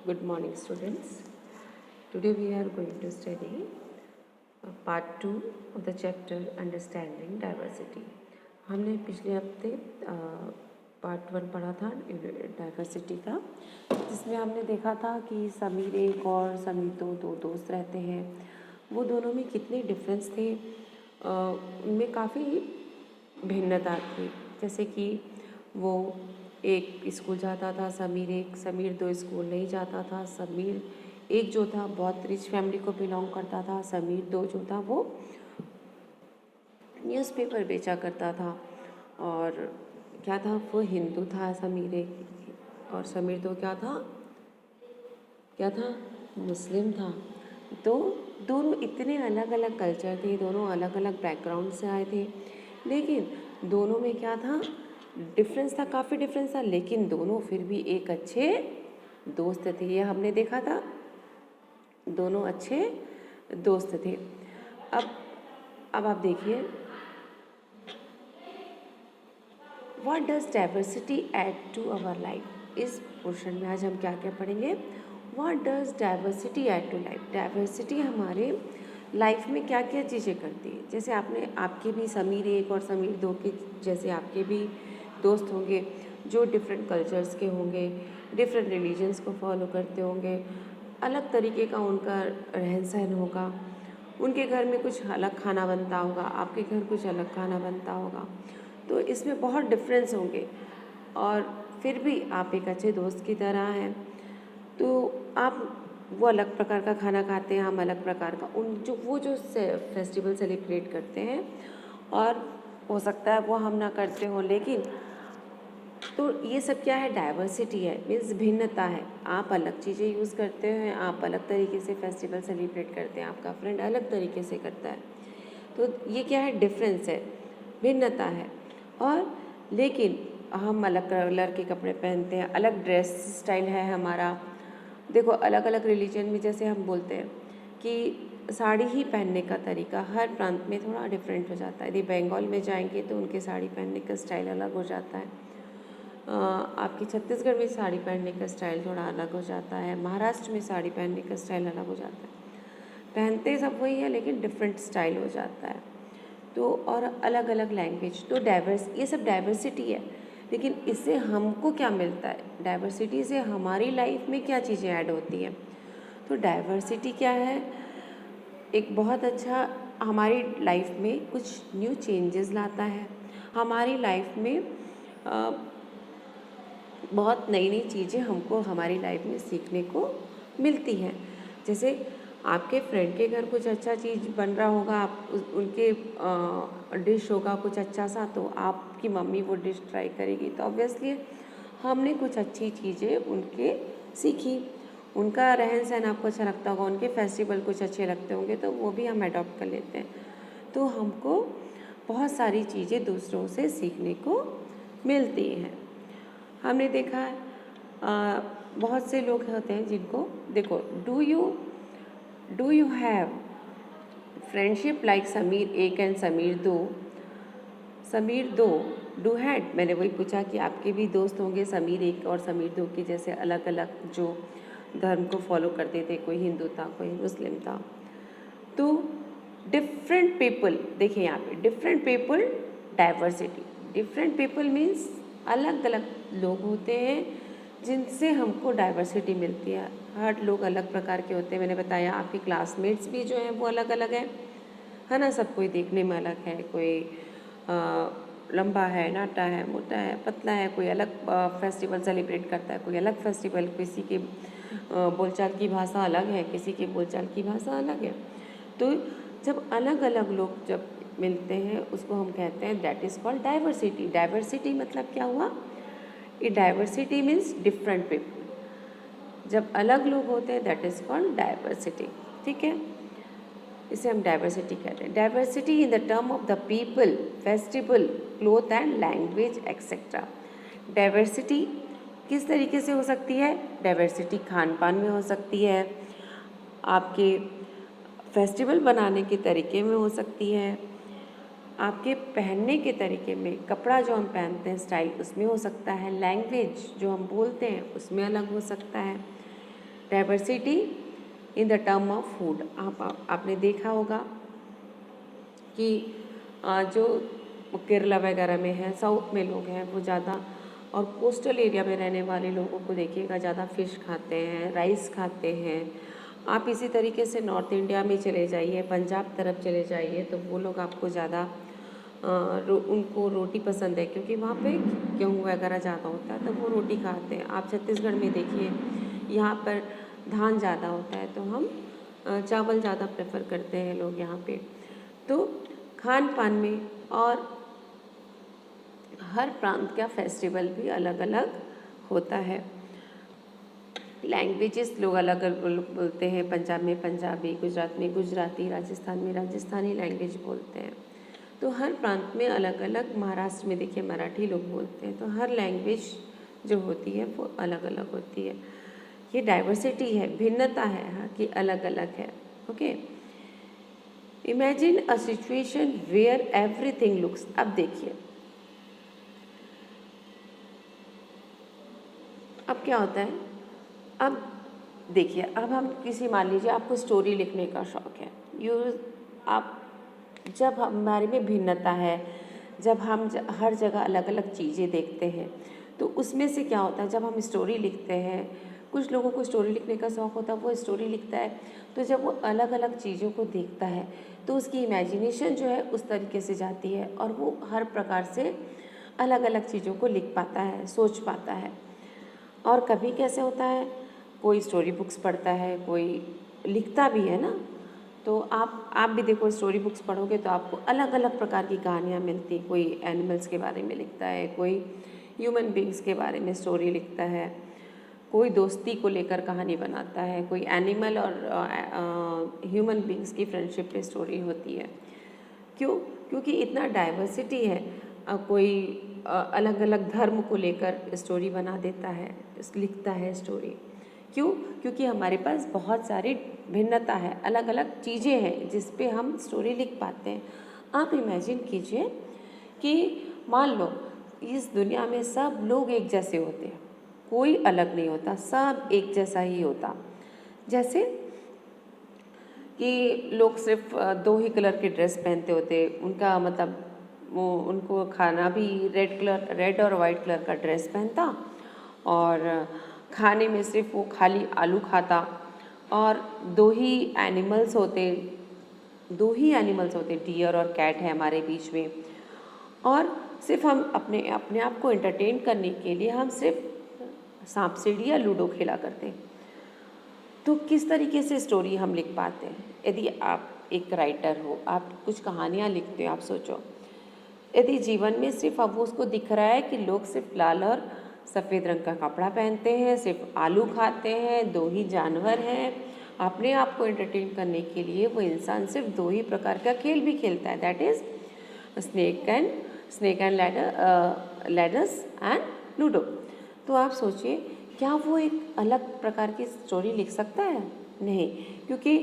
Good morning, students. Today we are going to study part 2 of the chapter Understanding Diversity. हमने पिछले हफ्ते part 1 पढ़ा था diversity का, जिसमें हमने देखा था कि समीर एक और समीर दो दोस्त रहते हैं। वो दोनों में कितने डिफरेंस थे, उनमें काफ़ी भिन्नता थी। जैसे कि वो एक स्कूल जाता था, समीर दो स्कूल नहीं जाता था। समीर एक जो था बहुत रिच फैमिली को बिलोंग करता था, समीर दो जो था वो न्यूज़पेपर बेचा करता था। और क्या था, वो हिंदू था समीर एक, और समीर दो क्या था, मुस्लिम था। तो दोनों इतने अलग अलग कल्चर थे, दोनों अलग अलग बैकग्राउंड से आए थे, लेकिन दोनों में क्या था, डिफरेंस था, काफ़ी डिफरेंस था, लेकिन दोनों फिर भी एक अच्छे दोस्त थे। ये हमने देखा था, दोनों अच्छे दोस्त थे। अब आप देखिए, what does diversity add to our life. इस पोर्शन में आज हम क्या क्या पढ़ेंगे। What does diversity add to life. Diversity हमारे लाइफ में क्या क्या चीज़ें करती है। जैसे आपके भी समीर एक और समीर दो के जैसे आपके भी दोस्त होंगे जो डिफरेंट कल्चर्स के होंगे, डिफरेंट रिलीजन्स को फॉलो करते होंगे, अलग तरीके का उनका रहन सहन होगा, उनके घर में कुछ अलग खाना बनता होगा, आपके घर कुछ अलग खाना बनता होगा। तो इसमें बहुत डिफरेंस होंगे, और फिर भी आप एक अच्छे दोस्त की तरह हैं। तो आप वो अलग प्रकार का खाना खाते हैं, हम अलग प्रकार का जो फेस्टिवल सेलिब्रेट करते हैं, और हो सकता है वो हम ना करते हो, लेकिन तो ये सब क्या है, डाइवर्सिटी है, मीन्स भिन्नता है। आप अलग चीज़ें यूज़ करते हैं, आप अलग तरीके से फेस्टिवल सेलिब्रेट करते हैं, आपका फ्रेंड अलग तरीके से करता है। तो ये क्या है, डिफरेंस है, भिन्नता है। और लेकिन हम अलग कलर के कपड़े पहनते हैं, अलग ड्रेस स्टाइल है हमारा। देखो, अलग अलग रिलीजन में जैसे हम बोलते हैं कि साड़ी ही पहनने का तरीका हर प्रांत में थोड़ा डिफरेंट हो जाता है। यदि बंगाल में जाएंगे तो उनके साड़ी पहनने का स्टाइल अलग हो जाता है। आपके छत्तीसगढ़ में साड़ी पहनने का स्टाइल थोड़ा अलग हो जाता है, महाराष्ट्र में साड़ी पहनने का स्टाइल अलग हो जाता है। पहनते सब वही है, लेकिन डिफरेंट स्टाइल हो जाता है। तो और अलग अलग लैंग्वेज, तो ये सब डाइवर्सिटी है। लेकिन इससे हमको क्या मिलता है, डाइवर्सिटी से हमारी लाइफ में क्या चीज़ें ऐड होती हैं। तो डाइवर्सिटी क्या है, एक बहुत अच्छा हमारी लाइफ में कुछ न्यू चेंजेस लाता है। हमारी लाइफ में बहुत नई नई चीज़ें हमको हमारी लाइफ में सीखने को मिलती हैं। जैसे आपके फ्रेंड के घर कुछ अच्छा चीज़ बन रहा होगा, आप उनके डिश होगा कुछ अच्छा सा, तो आपकी मम्मी वो डिश ट्राई करेगी, तो ऑब्वियसली हमने कुछ अच्छी चीज़ें उनके सीखी। उनका रहन सहन आपको अच्छा लगता होगा, उनके फेस्टिवल कुछ अच्छे लगते होंगे, तो वो भी हम अडॉप्ट कर लेते हैं। तो हमको बहुत सारी चीज़ें दूसरों से सीखने को मिलती हैं। हमने देखा है बहुत से लोग होते हैं जिनको, देखो, do you have friendship like Sameer एक एंड समीर दो डू हैड। मैंने वही पूछा कि आपके भी दोस्त होंगे समीर एक और समीर दो के जैसे, अलग अलग जो धर्म को फॉलो करते थे, कोई हिंदू था कोई मुस्लिम था। तो डिफरेंट पीपल, देखिए यहाँ पे different people, diversity. Different people means अलग अलग लोग होते हैं जिनसे हमको डाइवर्सिटी मिलती है। हर लोग अलग प्रकार के होते हैं। मैंने बताया आपके क्लासमेट्स भी जो हैं वो अलग अलग है ना। सब कोई देखने में अलग है, कोई लंबा है, नाटा है, मोटा है, पतला है, कोई अलग फेस्टिवल सेलिब्रेट करता है, कोई अलग फेस्टिवल, किसी के बोलचाल की भाषा अलग है, किसी की बोलचाल की भाषा अलग है। तो जब अलग अलग लोग जब मिलते हैं उसको हम कहते हैं that is called diversity. Diversity मतलब क्या हुआ, ये डाइवर्सिटी मीन्स डिफरेंट पीपल। जब अलग लोग होते हैं दैट इज़ कॉल्ड डाइवर्सिटी, ठीक है। इसे हम डाइवर्सिटी कहते हैं। Diversity in the term of the people, festival, cloth and language etcetera. Diversity किस तरीके से हो सकती है, डाइवर्सिटी खान पान में हो सकती है, आपके फेस्टिवल बनाने के तरीके में हो सकती है, आपके पहनने के तरीके में, कपड़ा जो हम पहनते हैं स्टाइल उसमें हो सकता है, लैंग्वेज जो हम बोलते हैं उसमें अलग हो सकता है, diversity in the term of food. आपने देखा होगा कि जो केरला वगैरह में है, साउथ में लोग हैं वो ज़्यादा, और कोस्टल एरिया में रहने वाले लोगों को देखिएगा ज़्यादा फ़िश खाते हैं, राइस खाते हैं। आप इसी तरीके से नॉर्थ इंडिया में चले जाइए, पंजाब तरफ चले जाइए, तो वो लोग आपको ज़्यादा उनको रोटी पसंद है, क्योंकि वहाँ पे गेहूँ वगैरह ज़्यादा होता है तो वो रोटी खाते हैं। आप छत्तीसगढ़ में देखिए, यहाँ पर धान ज़्यादा होता है तो हम चावल ज़्यादा प्रेफर करते हैं लोग यहाँ पे। तो खान पान में और हर प्रांत का फेस्टिवल भी अलग अलग होता है। लैंग्वेजेस लोग अलग अलग बोलते हैं, पंजाब में पंजाबी, गुजरात में गुजराती, राजस्थान में राजस्थानी लैंग्वेज बोलते हैं। तो हर प्रांत में अलग अलग, महाराष्ट्र में देखिए मराठी लोग बोलते हैं। तो हर लैंग्वेज जो होती है वो अलग अलग होती है। ये डाइवर्सिटी है, भिन्नता है, हाँ, कि अलग अलग है। Okay, imagine a situation where everything looks, अब देखिए अब क्या होता है। अब देखिए, अब हम किसी, मान लीजिए आपको स्टोरी लिखने का शौक़ है, आप जब हमारे में भिन्नता है, जब हम हर जगह अलग अलग चीज़ें देखते हैं, तो उसमें से क्या होता है, जब हम स्टोरी लिखते हैं, कुछ लोगों को स्टोरी लिखने का शौक़ होता है, वो स्टोरी लिखता है, तो जब वो अलग अलग चीज़ों को देखता है तो उसकी इमेजिनेशन जो है उस तरीके से जाती है और वो हर प्रकार से अलग अलग चीज़ों को लिख पाता है, सोच पाता है। और कभी कैसे होता है, कोई स्टोरी बुक्स पढ़ता है, कोई लिखता भी है ना, तो आप भी देखो, स्टोरी बुक्स पढ़ोगे तो आपको अलग अलग प्रकार की कहानियाँ मिलती। कोई एनिमल्स के बारे में लिखता है, कोई ह्यूमन बींग्स के बारे में स्टोरी लिखता है, कोई दोस्ती को लेकर कहानी बनाता है, कोई एनिमल और ह्यूमन बींग्स की फ्रेंडशिप पे स्टोरी होती है। क्यों? क्योंकि इतना डाइवर्सिटी है। कोई अलग अलग धर्म को लेकर स्टोरी बना देता है, लिखता है स्टोरी। क्यों? क्योंकि हमारे पास बहुत सारी भिन्नता है, अलग अलग चीज़ें हैं जिस पे हम स्टोरी लिख पाते हैं। आप इमेजिन कीजिए कि मान लो इस दुनिया में सब लोग एक जैसे होते हैं, कोई अलग नहीं होता, सब एक जैसा ही होता। जैसे कि लोग सिर्फ दो ही कलर के ड्रेस पहनते होते, उनका मतलब वो, उनको खाना भी रेड और वाइट कलर का ड्रेस पहनता, और खाने में सिर्फ वो खाली आलू खाता, और दो ही एनिमल्स होते, डियर और कैट है हमारे बीच में, और सिर्फ हम अपने आप को एंटरटेन करने के लिए हम सिर्फ सांप सीढ़ी या लूडो खेला करते हैं। तो किस तरीके से स्टोरी हम लिख पाते हैं? यदि आप एक राइटर हो, आप कुछ कहानियाँ लिखते हो, आप सोचो, यदि जीवन में सिर्फ अब वो उसको दिख रहा है कि लोग सिर्फ लाल और सफ़ेद रंग का कपड़ा पहनते हैं, सिर्फ आलू खाते हैं, दो ही जानवर हैं, अपने आप को एंटरटेन करने के लिए वो इंसान सिर्फ दो ही प्रकार का खेल भी खेलता है, that is snake and ladders and ludo. तो आप सोचिए, क्या वो एक अलग प्रकार की स्टोरी लिख सकता है? नहीं, क्योंकि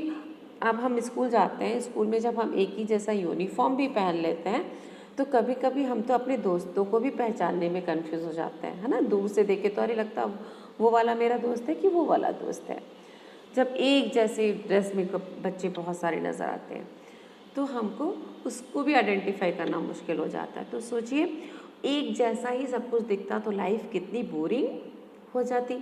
अब हम स्कूल जाते हैं, स्कूल में जब हम एक ही जैसा यूनिफॉर्म भी पहन लेते हैं तो कभी कभी हम तो अपने दोस्तों को भी पहचानने में कंफ्यूज हो जाते हैं, है ना। दूर से देखे तो अरे लगता वो वाला मेरा दोस्त है कि वो वाला दोस्त है। जब एक जैसे ड्रेस में बच्चे बहुत सारे नज़र आते हैं तो हमको उसको भी आइडेंटिफाई करना मुश्किल हो जाता है। तो सोचिए, एक जैसा ही सब कुछ दिखता तो लाइफ कितनी बोरिंग हो जाती,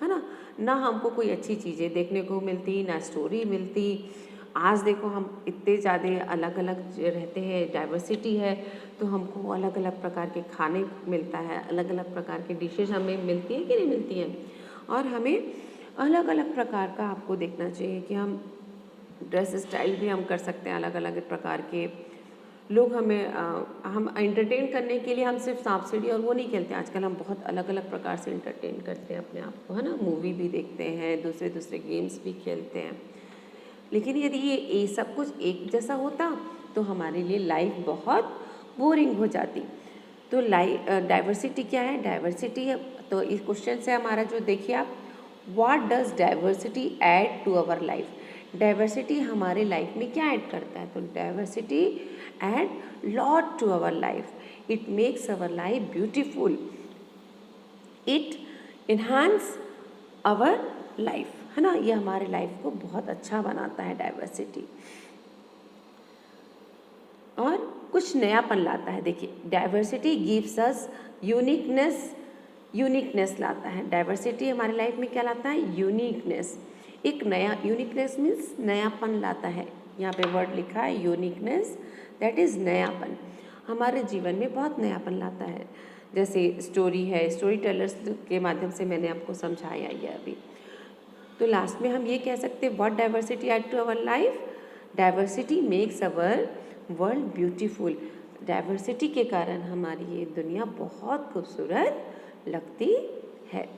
है ना। ना हमको कोई अच्छी चीज़ें देखने को मिलती, ना स्टोरी मिलती। आज देखो हम इतने ज़्यादा अलग अलग रहते हैं, डाइवर्सिटी है, तो हमको अलग अलग प्रकार के खाने मिलता है, अलग अलग प्रकार की डिशेज हमें मिलती हैं कि नहीं मिलती हैं। और हमें अलग अलग प्रकार का आपको देखना चाहिए कि हम ड्रेस स्टाइल भी हम कर सकते हैं अलग अलग प्रकार के। लोग हम एंटरटेन करने के लिए हम सिर्फ सांप सीढ़ी और वो नहीं खेलते, आजकल हम बहुत अलग अलग प्रकार से एंटरटेन करते हैं अपने आप को, है ना। मूवी भी देखते हैं, दूसरे गेम्स भी खेलते हैं। लेकिन यदि ये सब कुछ एक जैसा होता तो हमारे लिए लाइफ बहुत बोरिंग हो जाती। तो डाइवर्सिटी क्या है? डाइवर्सिटी है, तो इस क्वेश्चन से हमारा जो देखिए आप, what does diversity add to our life? Diversity हमारे लाइफ में क्या ऐड करता है? तो diversity add lot to our life, it makes our life beautiful, it enhance our life. है ना। ये हमारे लाइफ को बहुत अच्छा बनाता है डाइवर्सिटी, और कुछ नयापन लाता है। देखिए, डाइवर्सिटी गिव्स अस यूनिकनेस लाता है। डाइवर्सिटी हमारे लाइफ में क्या लाता है? यूनिकनेस। एक नया, यूनिकनेस मीन्स नयापन लाता है। यहाँ पे वर्ड लिखा है यूनिकनेस, दैट इज़ नयापन। हमारे जीवन में बहुत नयापन लाता है। जैसे स्टोरी है, स्टोरी टेलर्स के माध्यम से मैंने आपको समझाया ये अभी। तो लास्ट में हम ये कह सकते हैं, what diversity add to our life? Diversity makes our world beautiful. Diversity के कारण हमारी ये दुनिया बहुत खूबसूरत लगती है।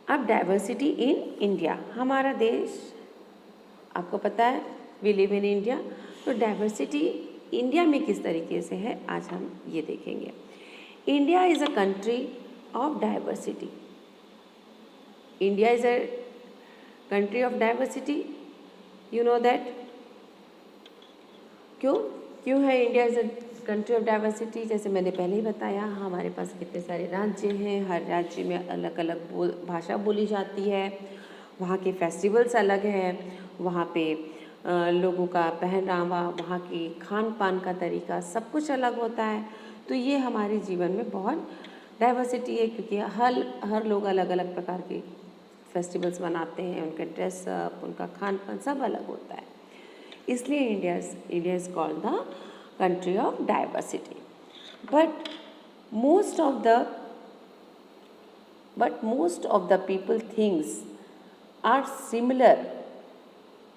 अब डाइवर्सिटी इन इंडिया, हमारा देश आपको पता है, वी लिव इन इंडिया। तो डाइवर्सिटी इंडिया में किस तरीके से है, आज हम ये देखेंगे। India is a country of diversity. India is a country of diversity, you know that. क्यों है India is a country of diversity? जैसे मैंने पहले ही बताया, हमारे पास कितने सारे राज्य हैं, हर राज्य में अलग अलग भाषा बोली जाती है, वहाँ के फेस्टिवल्स अलग हैं, वहाँ पे लोगों का पहनावा, वहाँ की खान पान का तरीका, सब कुछ अलग होता है। तो ये हमारे जीवन में बहुत डाइवर्सिटी है, क्योंकि हर लोग अलग अलग प्रकार के फेस्टिवल्स मनाते हैं, उनका ड्रेसअप, उनका खान पान सब अलग होता है। इसलिए India is called the country of diversity. But most of the people things are similar.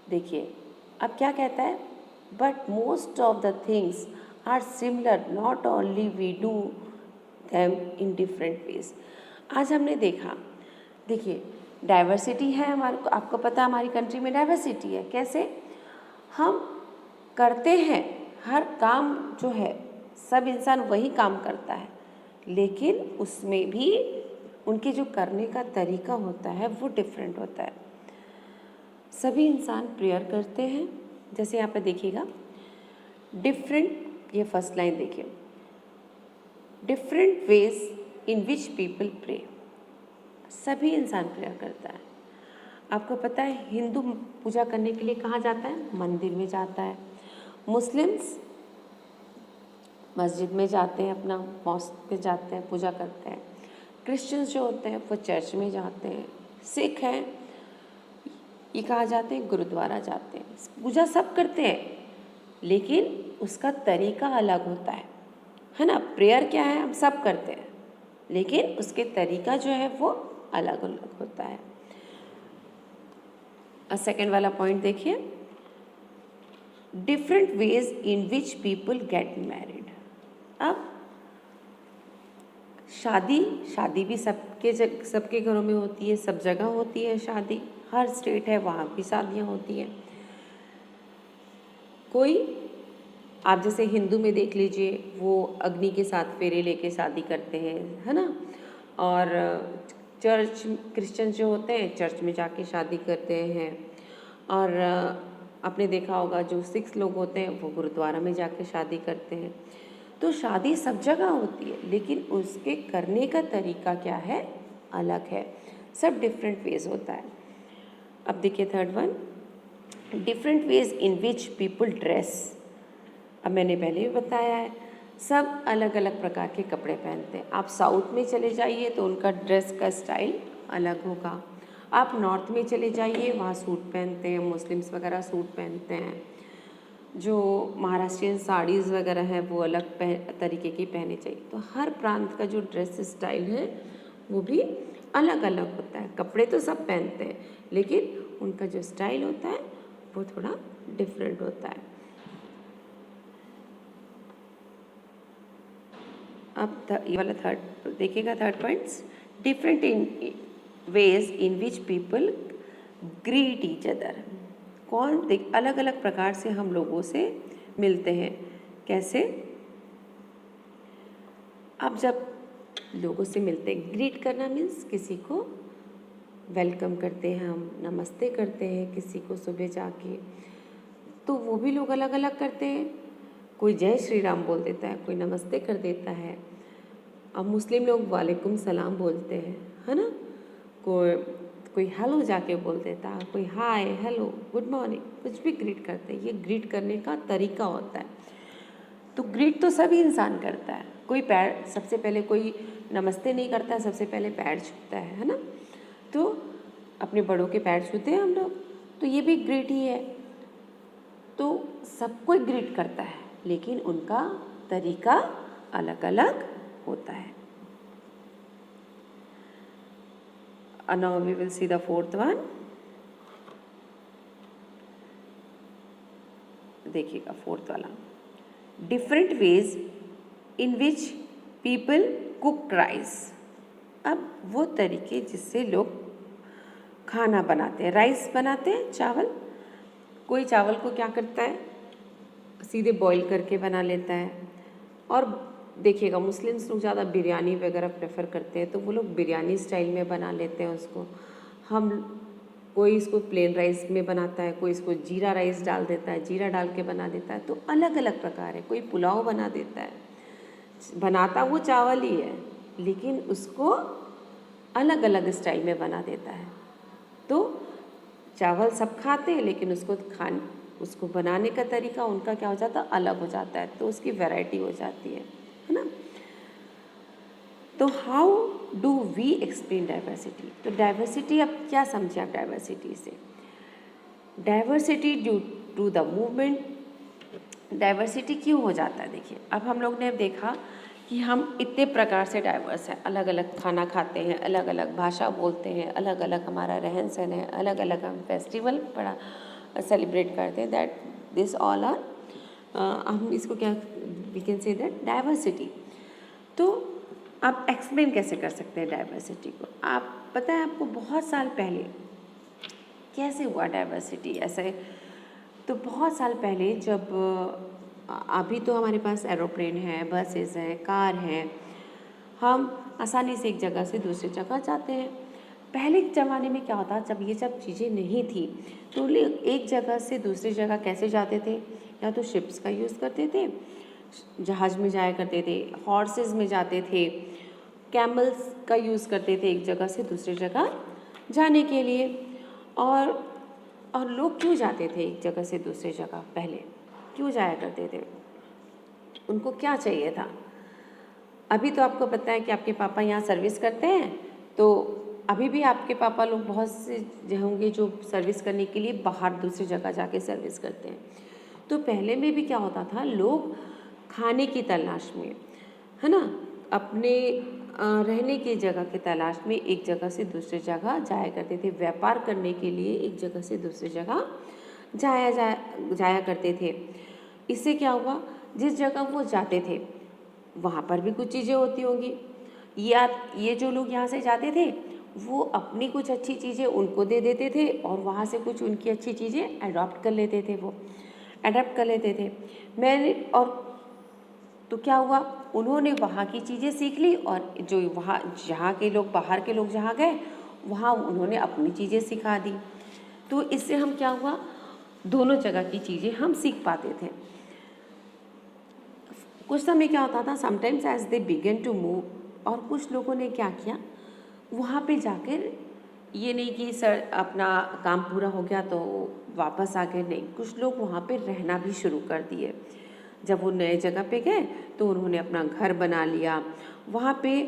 देखिए, अब क्या कहता है? But most of the things are similar, not only we do them in different ways. आज हमने देखा, देखिए डाइवर्सिटी है हमारे को, आपको पता है हमारी कंट्री में डाइवर्सिटी है। कैसे? हम करते हैं हर काम जो है, सब इंसान वही काम करता है, लेकिन उसमें भी उनके जो करने का तरीका होता है वो डिफरेंट होता है। सभी इंसान प्रेयर करते हैं, जैसे यहाँ पे देखिएगा डिफरेंट, ये फर्स्ट लाइन देखिए, different ways in which people pray. सभी इंसान प्रेयर करता है। आपको पता है हिंदू पूजा करने के लिए कहाँ जाता है? मंदिर में जाता है। मुस्लिम्स मस्जिद में जाते हैं, अपना मॉस्क में जाते हैं, पूजा करते हैं। क्रिश्चियंस जो होते हैं वो चर्च में जाते हैं। सिख हैं, ये कहाँ जाते हैं? गुरुद्वारा जाते हैं। पूजा सब करते हैं, लेकिन उसका तरीका अलग होता है ना। प्रेयर क्या है? हम सब करते हैं, लेकिन उसके तरीका जो है वो अलग अलग होता है। सेकेंड वाला पॉइंट देखिए, different ways in which people get married. अब शादी भी सबके घरों में होती है, सब जगह होती है शादी, हर स्टेट है वहाँ भी शादियाँ होती हैं। कोई, आप जैसे हिंदू में देख लीजिए, वो अग्नि के साथ फेरे लेके शादी करते हैं, है ना। और चर्च, क्रिश्चियन जो होते हैं चर्च में जाके शादी करते हैं। और आपने देखा होगा जो सिख लोग होते हैं वो गुरुद्वारा में जाके शादी करते हैं। तो शादी सब जगह होती है, लेकिन उसके करने का तरीका क्या है? अलग है। सब डिफरेंट वेज होता है। अब देखिए third one, different ways in which people dress. अब मैंने पहले भी बताया है, सब अलग अलग प्रकार के कपड़े पहनते हैं। आप साउथ में चले जाइए तो उनका ड्रेस का स्टाइल अलग होगा। आप नॉर्थ में चले जाइए, वहाँ सूट पहनते हैं, मुस्लिम्स वगैरह सूट पहनते हैं। जो महाराष्ट्रियन साड़ीज़ वगैरह हैं वो अलग तरीके की पहनी चाहिए। तो हर प्रांत का जो ड्रेस स्टाइल है वो भी अलग अलग होता है। कपड़े तो सब पहनते हैं, लेकिन उनका जो स्टाइल होता है वो थोड़ा डिफरेंट होता है। अब ये वाला थर्ड देखिएगा, third points, different in veg in which people greet each other. अलग अलग प्रकार से हम लोगों से मिलते हैं। कैसे? अब जब लोगों से मिलते हैं, ग्रीट करना मीन्स किसी को वेलकम करते हैं, हम नमस्ते करते हैं किसी को सुबह जाके। तो वो भी लोग अलग अलग करते हैं। कोई जय श्री राम बोल देता है, कोई नमस्ते कर देता है। अब मुस्लिम लोग वालेकुम सलाम बोलते हैं, है ना। कोई कोई हेलो जाके बोल देता, कोई हाय हेलो गुड मॉर्निंग कुछ भी ग्रीट करते हैं। ये ग्रीट करने का तरीका होता है। तो ग्रीट तो सभी इंसान करता है। कोई पैर, सबसे पहले कोई नमस्ते नहीं करता, सबसे पहले पैर छूता है ना। तो अपने बड़ों के पैर छूते हैं हम लोग, तो ये भी ग्रीट ही है। तो सब कोई ग्रीट करता है, लेकिन उनका तरीका अलग अलग होता है। Now we will see the fourth one. देखिएगा फोर्थ वाला, different ways in which people cook rice. अब वो तरीके जिससे लोग खाना बनाते हैं, राइस बनाते हैं, चावल। कोई चावल को क्या करता है, सीधे बॉईल करके बना लेता है। और देखिएगा मुस्लिम्स लोग ज़्यादा बिरयानी वगैरह प्रेफर करते हैं, तो वो लोग बिरयानी स्टाइल में बना लेते हैं उसको। हम कोई इसको प्लेन राइस में बनाता है, कोई इसको जीरा राइस डाल देता है, जीरा डाल के बना देता है। तो अलग अलग प्रकार है। कोई पुलाव बना देता है, बनाता वो चावल ही है, लेकिन उसको अलग अलग स्टाइल में बना देता है। तो चावल सब खाते हैं, लेकिन उसको बनाने का तरीका उनका क्या हो जाता है, अलग हो जाता है। तो उसकी वैरायटी हो जाती है ना। तो how do we explain diversity. तो डाइवर्सिटी, अब क्या समझे आप डाइवर्सिटी से। Diversity due to the movement. Diversity क्यों हो जाता है, देखिए अब हम लोग ने देखा कि हम इतने प्रकार से डाइवर्स हैं, अलग अलग खाना खाते हैं, अलग अलग भाषा बोलते हैं, अलग अलग हमारा रहन सहन है, अलग अलग हम फेस्टिवल बड़ा सेलिब्रेट करते हैं। दैट दिस ऑल आर, हम इसको क्या we can say that diversity. तो आप एक्सप्लेन कैसे कर सकते हैं डाइवर्सिटी को। आप पता है आपको बहुत साल पहले कैसे हुआ डाइवर्सिटी ऐसे। तो बहुत साल पहले जब अभी तो हमारे पास एरोप्लेन है, बसेस हैं, कार हैं, हम आसानी से एक जगह से दूसरी जगह जाते हैं। पहले के ज़माने में क्या होता, जब ये सब चीज़ें नहीं थी, तो लोग एक जगह से दूसरी जगह कैसे जाते थे, या तो शिप्स का यूज़ करते थे, जहाज़ में जाया करते थे, हॉर्सेस में जाते थे, कैमल्स का यूज़ करते थे एक जगह से दूसरी जगह जाने के लिए। और लोग क्यों जाते थे एक जगह से दूसरी जगह, पहले क्यों जाया करते थे, उनको क्या चाहिए था। अभी तो आपको पता है कि आपके पापा यहाँ सर्विस करते हैं, तो अभी भी आपके पापा लोग बहुत से होंगे जो सर्विस करने के लिए बाहर दूसरी जगह जाके सर्विस करते हैं। तो पहले में भी क्या होता था, लोग खाने की तलाश में, है ना, अपने रहने की जगह की तलाश में एक जगह से दूसरी जगह जाया करते थे। व्यापार करने के लिए एक जगह से दूसरी जगह जाया करते थे। इससे क्या हुआ, जिस जगह वो जाते थे वहाँ पर भी कुछ चीज़ें होती होंगी, या ये जो लोग यहाँ से जाते थे वो अपनी कुछ अच्छी चीज़ें उनको दे देते थे, और वहाँ से कुछ उनकी अच्छी चीज़ें अडॉप्ट कर लेते थे, वो अडॉप्ट कर लेते थे। और तो क्या हुआ, उन्होंने वहाँ की चीज़ें सीख ली, और जो वहाँ जहाँ के लोग, बाहर के लोग जहाँ गए वहाँ उन्होंने अपनी चीज़ें सिखा दी। तो इससे हम क्या हुआ, दोनों जगह की चीज़ें हम सीख पाते थे। कुछ समय क्या होता था, sometimes as they began to move, और कुछ लोगों ने क्या किया, वहाँ पे जाकर ये नहीं कि सर अपना काम पूरा हो गया तो वापस आ गए, नहीं, कुछ लोग वहाँ पे रहना भी शुरू कर दिए। जब वो नए जगह पे गए तो उन्होंने अपना घर बना लिया, वहाँ पे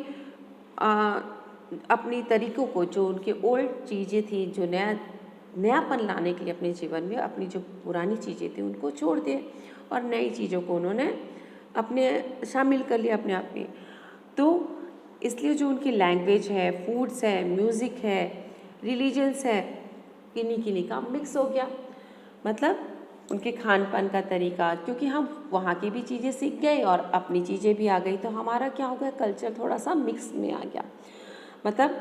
अपनी तरीक़ों को, जो उनके ओल्ड चीज़ें थी, जो नयापन लाने के लिए अपने जीवन में अपनी जो पुरानी चीज़ें थी उनको छोड़ दिए, और नई चीज़ों को उन्होंने अपने शामिल कर लिया अपने आप में। तो इसलिए जो उनकी लैंग्वेज है, फूड्स है, म्यूज़िक है, रिलीजन्स है, किन्हीं का मिक्स हो गया। मतलब उनके खान पान का तरीका, क्योंकि हम वहाँ की भी चीज़ें सीख गए और अपनी चीज़ें भी आ गई, तो हमारा क्या हो गया, कल्चर थोड़ा सा मिक्स में आ गया। मतलब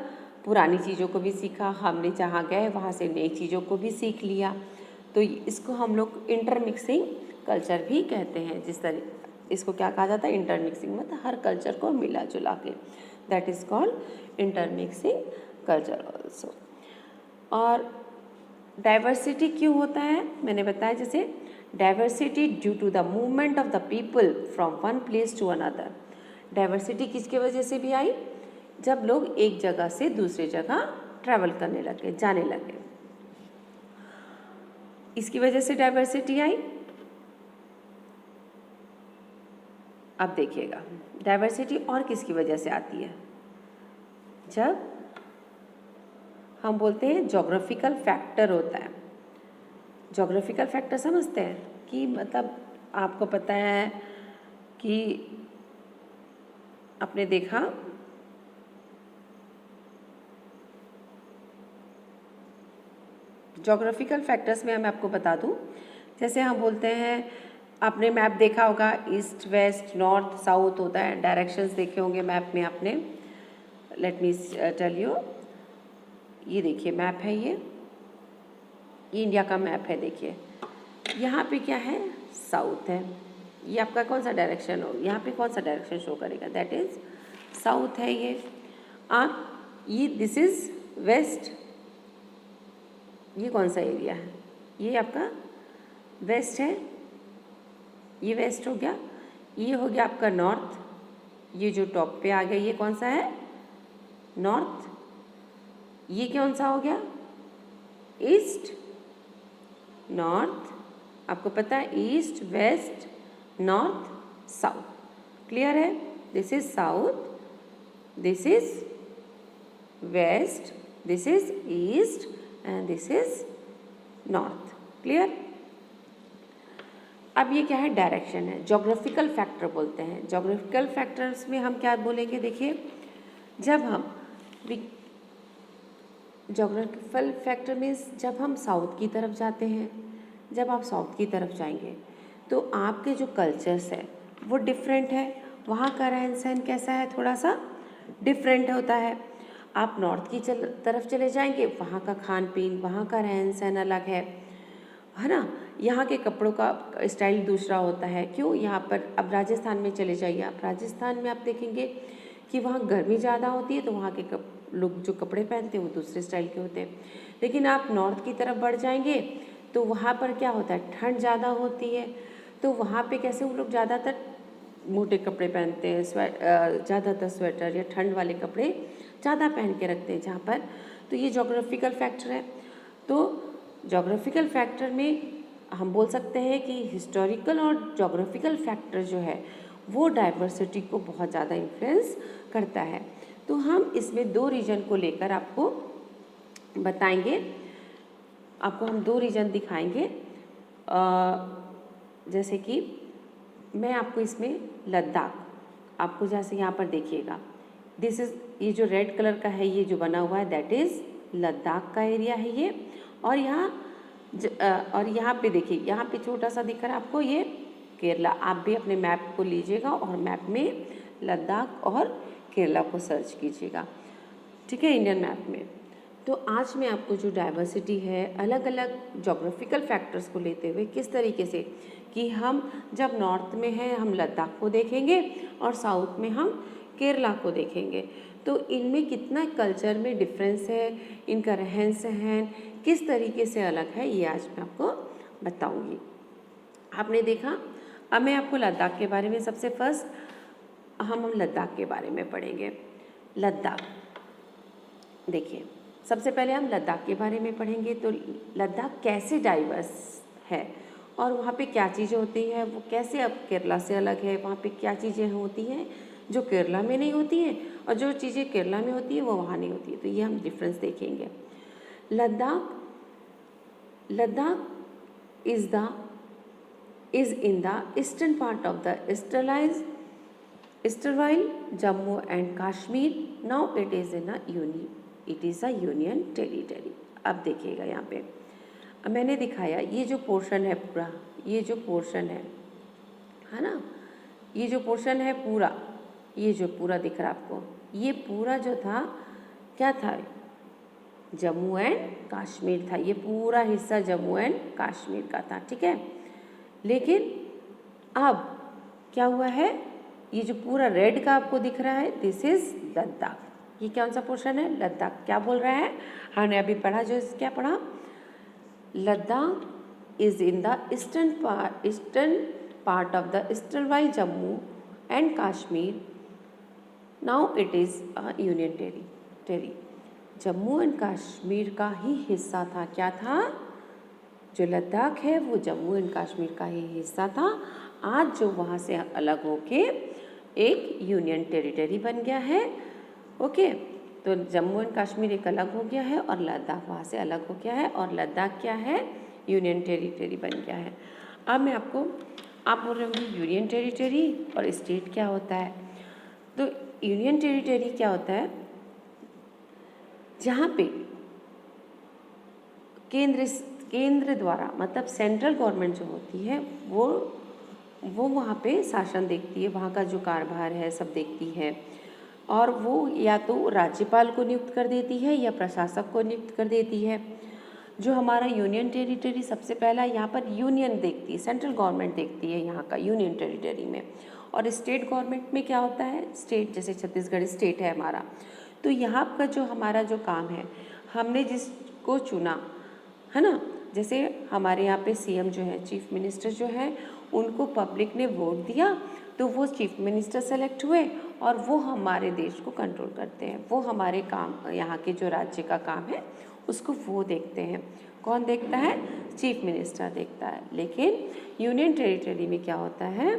पुरानी चीज़ों को भी सीखा हमने, जहाँ गए वहाँ से नई चीज़ों को भी सीख लिया। तो इसको हम लोग इंटरमिक्सिंग कल्चर भी कहते हैं। जिस तरह इसको क्या कहा जाता है, इंटरमिक्सिंग, मतलब हर कल्चर को मिला जुला के, that is called intermixing culture also. और डाइवर्सिटी क्यों होता है, मैंने बताया, जैसे diversity due to the movement of the people from one place to another. Diversity किसके वजह से भी आई, जब लोग एक जगह से दूसरी जगह ट्रैवल करने लगे, जाने लगे। इसकी वजह से डाइवर्सिटी आई। अब देखिएगा डाइवर्सिटी और किसकी वजह से आती है, जब हम बोलते हैं जोग्राफिकल फैक्टर होता है। जोग्राफिकल फैक्टर समझते हैं कि मतलब आपको पता है कि आपने देखा जोग्राफिकल फैक्टर्स में मैं आपको बता दूं, जैसे हम बोलते हैं, आपने मैप देखा होगा, ईस्ट वेस्ट नॉर्थ साउथ होता है, डायरेक्शंस देखे होंगे मैप में आपने। लेट मी टेल यू, ये देखिए मैप है, ये इंडिया का मैप है। देखिए यहाँ पे क्या है, साउथ है। ये आपका कौन सा डायरेक्शन हो, यहाँ पे कौन सा डायरेक्शन शो करेगा, दैट इज साउथ है ये। आप ये दिस इज वेस्ट, ये कौन सा एरिया है, ये आपका वेस्ट है, ये वेस्ट हो गया। ये हो गया आपका नॉर्थ, ये जो टॉप पे आ गया ये कौन सा है, नॉर्थ। ये कौन सा हो गया, ईस्ट नॉर्थ। आपको पता है east west north south, clear है। This is south, this is west, this is east and this is north, clear. अब ये क्या है, डायरेक्शन है, जोग्राफिकल फैक्टर बोलते हैं। जोग्राफिकल फैक्टर्स में हम क्या बोलेंगे, देखिए जब हम जोग्राफिकल फैक्टर मीन्स जब हम साउथ की तरफ जाते हैं, जब आप साउथ की तरफ जाएंगे तो आपके जो कल्चर्स है वो डिफरेंट है, वहाँ का रहन सहन कैसा है, थोड़ा सा डिफरेंट होता है। आप नॉर्थ की तरफ चले जाएंगे, वहाँ का खान पीन, वहाँ का रहन सहन अलग है ना। यहाँ के कपड़ों का स्टाइल दूसरा होता है। क्यों, यहाँ पर अब राजस्थान में चले जाइए आप, राजस्थान में आप देखेंगे कि वहाँ गर्मी ज़्यादा होती है तो वहाँ के लोग जो कपड़े पहनते हैं वो दूसरे स्टाइल के होते हैं। लेकिन आप नॉर्थ की तरफ बढ़ जाएंगे तो वहाँ पर क्या होता है, ठंड ज़्यादा होती है, तो वहाँ पे कैसे वो लोग ज़्यादातर मोटे कपड़े पहनते हैं, ज़्यादातर स्वेटर या ठंड वाले कपड़े ज़्यादा पहन के रखते हैं जहाँ पर। तो ये जोग्राफिकल फैक्टर है। तो जोग्राफिकल फैक्टर में हम बोल सकते हैं कि हिस्टोरिकल और जोग्राफिकल फैक्टर जो है वो डाइवर्सिटी को बहुत ज़्यादा इन्फ्लुएंस करता है। तो हम इसमें दो रीजन को लेकर आपको बताएंगे, आपको हम दो रीजन दिखाएंगे। जैसे कि मैं आपको इसमें लद्दाख, आपको जैसे यहाँ पर देखिएगा, दिस इज़, ये जो रेड कलर का है ये जो बना हुआ है दैट इज़ लद्दाख का एरिया है ये। और यहाँ पे देखिए, यहाँ पे छोटा सा दिख रहा है आपको ये केरला। आप भी अपने मैप को लीजिएगा और मैप में लद्दाख और केरला को सर्च कीजिएगा, ठीक है, इंडियन मैप में। तो आज मैं आपको जो डाइवर्सिटी है अलग अलग जोग्राफिकल फैक्टर्स को लेते हुए किस तरीके से कि हम जब नॉर्थ में हैं हम लद्दाख को देखेंगे और साउथ में हम केरला को देखेंगे, तो इनमें कितना कल्चर में डिफरेंस है, इनका रहन सहन किस तरीके से अलग है, ये आज मैं आपको बताऊंगी। आपने देखा, अब मैं आपको लद्दाख के बारे में सबसे फर्स्ट हम लद्दाख के बारे में पढ़ेंगे। लद्दाख देखिए, सबसे पहले हम लद्दाख के बारे में पढ़ेंगे। तो लद्दाख कैसे डाइवर्स है और वहाँ पे क्या चीज़ें होती हैं, वो कैसे अब केरला से अलग है, वहाँ पे क्या चीज़ें होती हैं जो केरला में नहीं होती हैं और जो चीज़ें केरला में होती है वो वहाँ नहीं होती है। तो ये हम डिफरेंस देखेंगे। Ladakh is in the eastern part of the erstwhile Jammu and Kashmir. Now it is a union territory. अब देखिएगा यहाँ पे, अब मैंने दिखाया ये जो पोर्शन है पूरा, ये जो पोर्शन है ना, ये जो पोर्शन है पूरा, ये जो पूरा दिख रहा है आपको, ये पूरा जो था क्या था, जम्मू एंड कश्मीर था। ये पूरा हिस्सा जम्मू एंड कश्मीर का था, ठीक है। लेकिन अब क्या हुआ है, ये जो पूरा रेड का आपको दिख रहा है दिस इज लद्दाख। ये कौन सा पोर्शन है, लद्दाख। क्या बोल रहा है, हमने अभी पढ़ा, जो क्या पढ़ा, Ladakh is in the eastern part of the erstwhile Jammu and Kashmir. Now it is a union territory. Jammu and Kashmir का ही हिस्सा था। क्या था? जो लद्दाख है वो जम्मू एंड कश्मीर का ही हिस्सा था। आज जो वहाँ से अलग होके एक यूनियन टेरिटरी बन गया है। ओके, तो जम्मू एंड कश्मीर एक अलग हो गया है और लद्दाख वहाँ से अलग हो गया है, और लद्दाख क्या है? यूनियन टेरिटरी बन गया है। अब मैं आप बोल रहे होंगे यूनियन टेरिटरी और स्टेट क्या होता है? तो यूनियन टेरिटरी क्या होता है? जहाँ पे केंद्र द्वारा, मतलब सेंट्रल गवर्नमेंट जो होती है वो वहाँ पे शासन देखती है, वहाँ का जो कारभार है सब देखती है, और वो या तो राज्यपाल को नियुक्त कर देती है या प्रशासक को नियुक्त कर देती है। जो हमारा यूनियन टेरिटरी सबसे पहला यहाँ पर यूनियन देखती है, सेंट्रल गवर्नमेंट देखती है यहाँ का यूनियन टेरिटरी में। और स्टेट गवर्नमेंट में क्या होता है? स्टेट, जैसे छत्तीसगढ़ स्टेट है हमारा, तो यहाँ का जो हमारा जो काम है, हमने जिसको चुना है ना, जैसे हमारे यहाँ पे सीएम जो है, चीफ मिनिस्टर जो है, उनको पब्लिक ने वोट दिया तो वो चीफ मिनिस्टर सेलेक्ट हुए और वो हमारे देश को कंट्रोल करते हैं। वो हमारे काम, यहाँ के जो राज्य का काम है उसको वो देखते हैं। कौन देखता है? चीफ मिनिस्टर देखता है। लेकिन यूनियन टेरिटरी में क्या होता है?